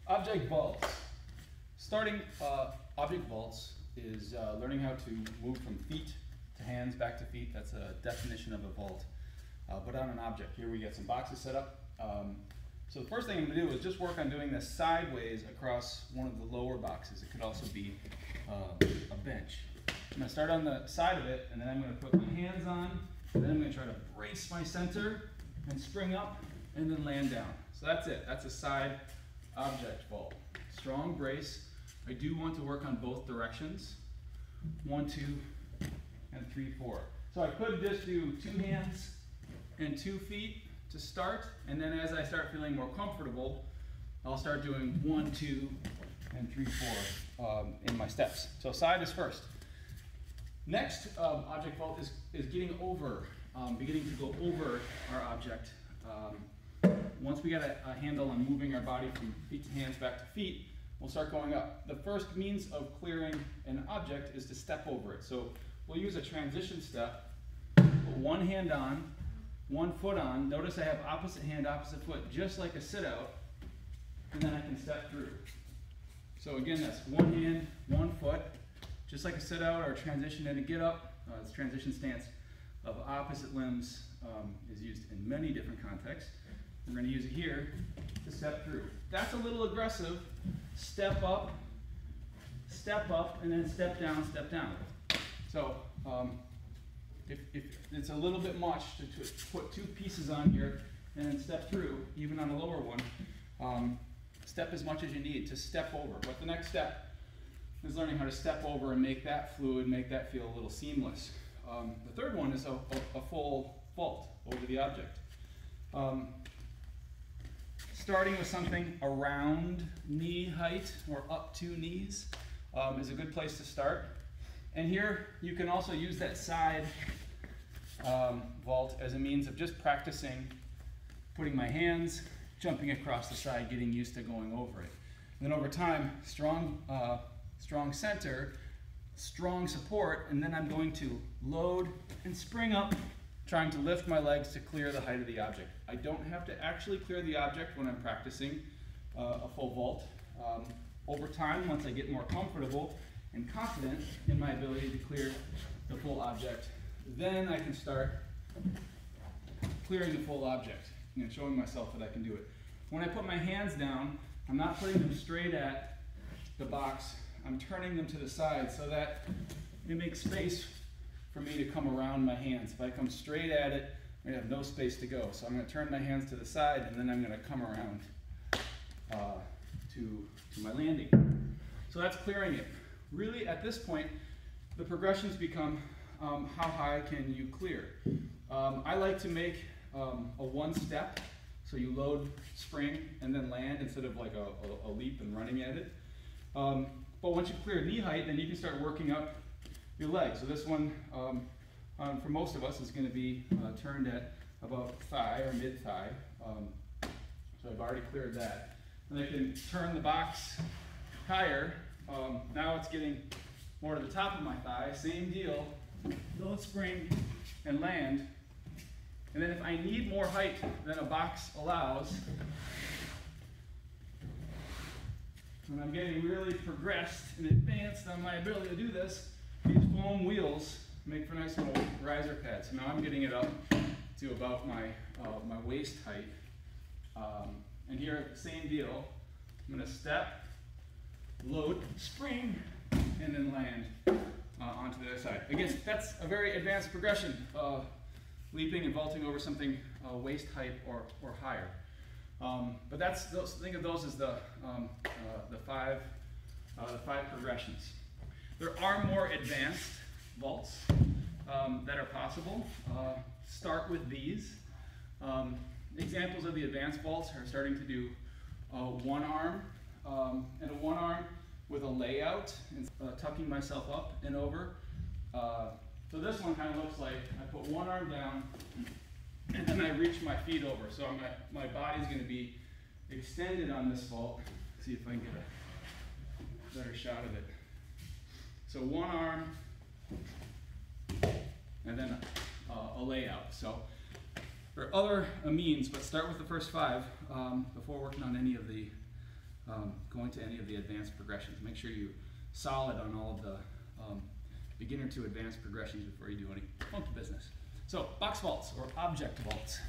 Object vaults. Starting object vaults is learning how to move from feet to hands, back to feet. That's a definition of a vault, but on an object. Here we get some boxes set up. So the first thing I'm going to do is just work on doing this sideways across one of the lower boxes. It could also be a bench. I'm going to start on the side of it, and then I'm going to put my hands on, and then I'm going to try to brace my center and spring up, and then land down. So that's it. That's a side object vault. Strong brace. I do want to work on both directions. 1, 2, and 3, 4. So I could just do 2 hands and 2 feet to start, and then as I start feeling more comfortable, I'll start doing 1, 2, and 3, 4 in my steps. So side is first. Next object vault is getting over, beginning to go over our object. Once we get a handle on moving our body from feet to hands, back to feet, we'll start going up. The first means of clearing an object is to step over it. So we'll use a transition step, put one hand on, one foot on. Notice I have opposite hand, opposite foot, just like a sit out, and then I can step through. So again, that's one hand, one foot, just like a sit out or a transition and a get up. This transition stance of opposite limbs is used in many different contexts. We're going to use it here to step through. That's a little aggressive. Step up, and then step down, step down. So if it's a little bit much to put 2 pieces on here and then step through, even on a lower one, step as much as you need to step over. But the next step is learning how to step over and make that fluid, make that feel a little seamless. The third one is a full vault over the object. Starting with something around knee height or up to knees is a good place to start. And here you can also use that side vault as a means of just practicing putting my hands, jumping across the side, getting used to going over it. And then over time, strong center, strong support, and then I'm going to load and spring up, trying to lift my legs to clear the height of the object. I don't have to actually clear the object when I'm practicing a full vault. Over time, once I get more comfortable and confident in my ability to clear the full object, then I can start clearing the full object and showing myself that I can do it. When I put my hands down, I'm not putting them straight at the box. I'm turning them to the side so that it makes space for me to come around my hands. If I come straight at it, I have no space to go. So I'm going to turn my hands to the side, and then I'm going to come around to my landing. So that's clearing it. Really, at this point, the progressions become how high can you clear. I like to make a one step, so you load, spring, and then land instead of like a leap and running at it. But once you clear knee height, then you can start working up your legs. So this one, for most of us, is going to be turned at about thigh or mid-thigh. So I've already cleared that. And I can turn the box higher. Now it's getting more to the top of my thigh. Same deal. Load, spring, and land. And then if I need more height than a box allows, when I'm getting really progressed and advanced on my ability to do this, these foam wheels make for nice little riser pads. So now I'm getting it up to about my waist height. And here, same deal. I'm going to step, load, spring, and then land onto the other side. Again, that's a very advanced progression, leaping and vaulting over something waist height or higher. But think of those as the 5 progressions. There are more advanced vaults that are possible. Start with these. Examples of the advanced vaults are starting to do one arm and a one arm with a layout and tucking myself up and over. So this one kind of looks like I put one arm down and then I reach my feet over. So my body's going to be extended on this vault. See if I can get a better shot of it. So one arm and then a layout. So there are other means, but start with the first 5 before working on any of the going to any of the advanced progressions. Make sure you're solid on all of the beginner to advanced progressions before you do any funky business. So box vaults or object vaults.